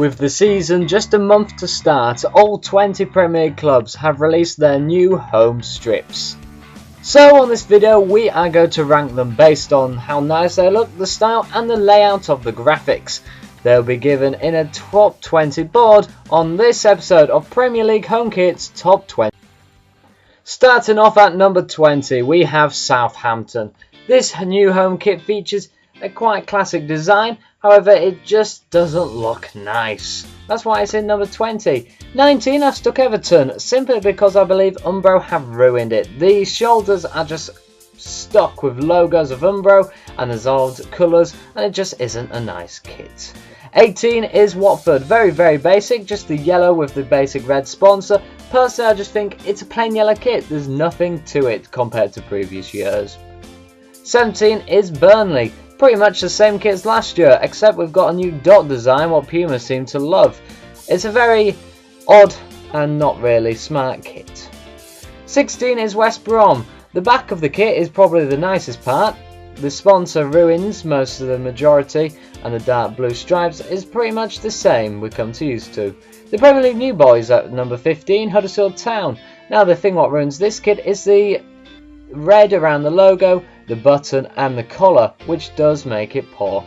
With the season just a month to start, all 20 Premier League clubs have released their new home strips. So on this video we are going to rank them based on how nice they look, the style and the layout of the graphics. They'll be given in a top 20 board on this episode of Premier League Home Kits Top 20. Starting off at number 20 we have Southampton. This new home kit features a quite classic design, however it just doesn't look nice. That's why it's in number 20. 19 I've stuck Everton, simply because I believe Umbro have ruined it. The shoulders are just stuck with logos of Umbro and dissolved colours, and it just isn't a nice kit. 18 is Watford, very basic, just the yellow with the basic red sponsor. Personally I just think it's a plain yellow kit, there's nothing to it compared to previous years. 17 is Burnley. Pretty much the same kit as last year, except we've got a new dot design, what Puma seem to love. It's a very odd and not really smart kit. 16 is West Brom. The back of the kit is probably the nicest part. The sponsor ruins most of the majority, and the dark blue stripes is pretty much the same we've come to used to. The Premier League new boys at number 15, Huddersfield Town. Now the thing what ruins this kit is the red around the logo, the button and the collar, which does make it poor.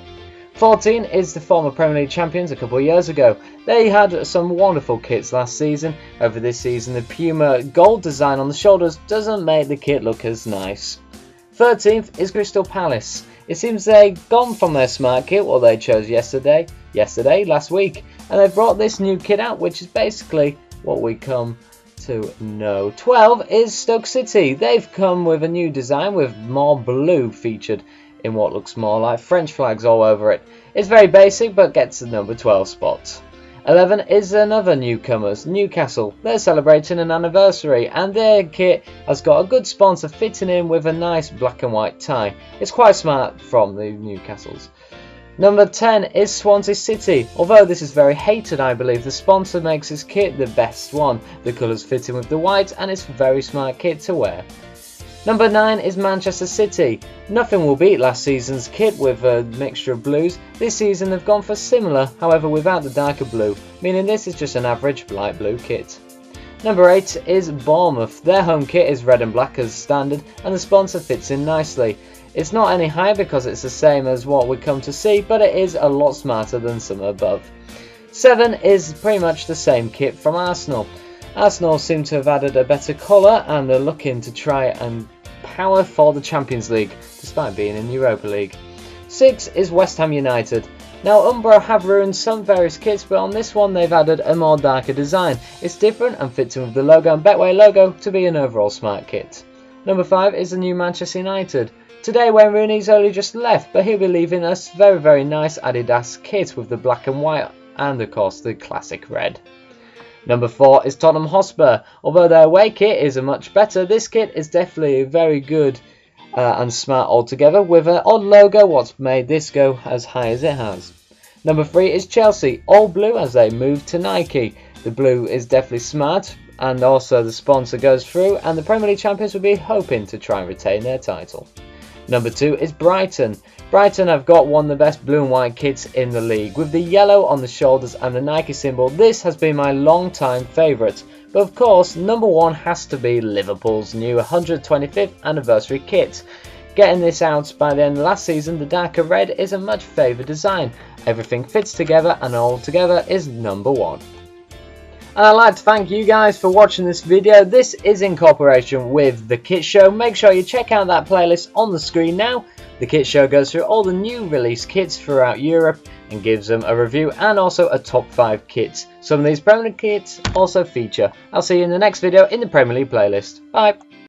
14 is the former Premier League champions a couple of years ago. They had some wonderful kits last season. Over this season the Puma gold design on the shoulders doesn't make the kit look as nice. 13th is Crystal Palace. It seems they've gone from their smart kit, what they chose last week, and they've brought this new kit out, which is basically what we come to know. 12 is Stoke City. They've come with a new design with more blue featured in what looks more like French flags all over it. It's very basic but gets the number 12 spot. 11 is another newcomers, Newcastle. They're celebrating an anniversary and their kit has got a good sponsor fitting in with a nice black and white tie. It's quite smart from the Newcastles. Number 10 is Swansea City. Although this is very hated, I believe the sponsor makes this kit the best one. The colours fit in with the white and it's a very smart kit to wear. Number 9 is Manchester City. Nothing will beat last season's kit with a mixture of blues. This season they've gone for similar, however without the darker blue, meaning this is just an average light blue kit. Number 8 is Bournemouth. Their home kit is red and black as standard and the sponsor fits in nicely. It's not any higher because it's the same as what we come to see, but it is a lot smarter than some above. 7 is pretty much the same kit from Arsenal. Arsenal seem to have added a better colour and they're looking to try and power for the Champions League, despite being in Europa League. 6 is West Ham United. Now Umbro have ruined some various kits, but on this one they've added a more darker design. It's different and fits in with the logo and Betway logo to be an overall smart kit. Number 5 is the new Manchester United. Today Wayne Rooney's only just left, but he'll be leaving us very nice Adidas kit with the black and white and of course the classic red. Number 4 is Tottenham Hotspur. Although their away kit is a much better, this kit is definitely very good and smart altogether, with an odd logo what's made this go as high as it has. Number 3 is Chelsea, all blue as they move to Nike. The blue is definitely smart and also the sponsor goes through, and the Premier League champions will be hoping to try and retain their title. Number 2 is Brighton. Brighton have got one of the best blue and white kits in the league. With the yellow on the shoulders and the Nike symbol, this has been my long time favourite. But of course, number 1 has to be Liverpool's new 125th anniversary kit. Getting this out by the end of last season, the darker red is a much favoured design. Everything fits together and all together is number 1. And I'd like to thank you guys for watching this video. This is in cooperation with The Kit Show. Make sure you check out that playlist on the screen now. The Kit Show goes through all the new release kits throughout Europe and gives them a review and also a top 5 kits. Some of these Premier League kits also feature. I'll see you in the next video in the Premier League playlist. Bye!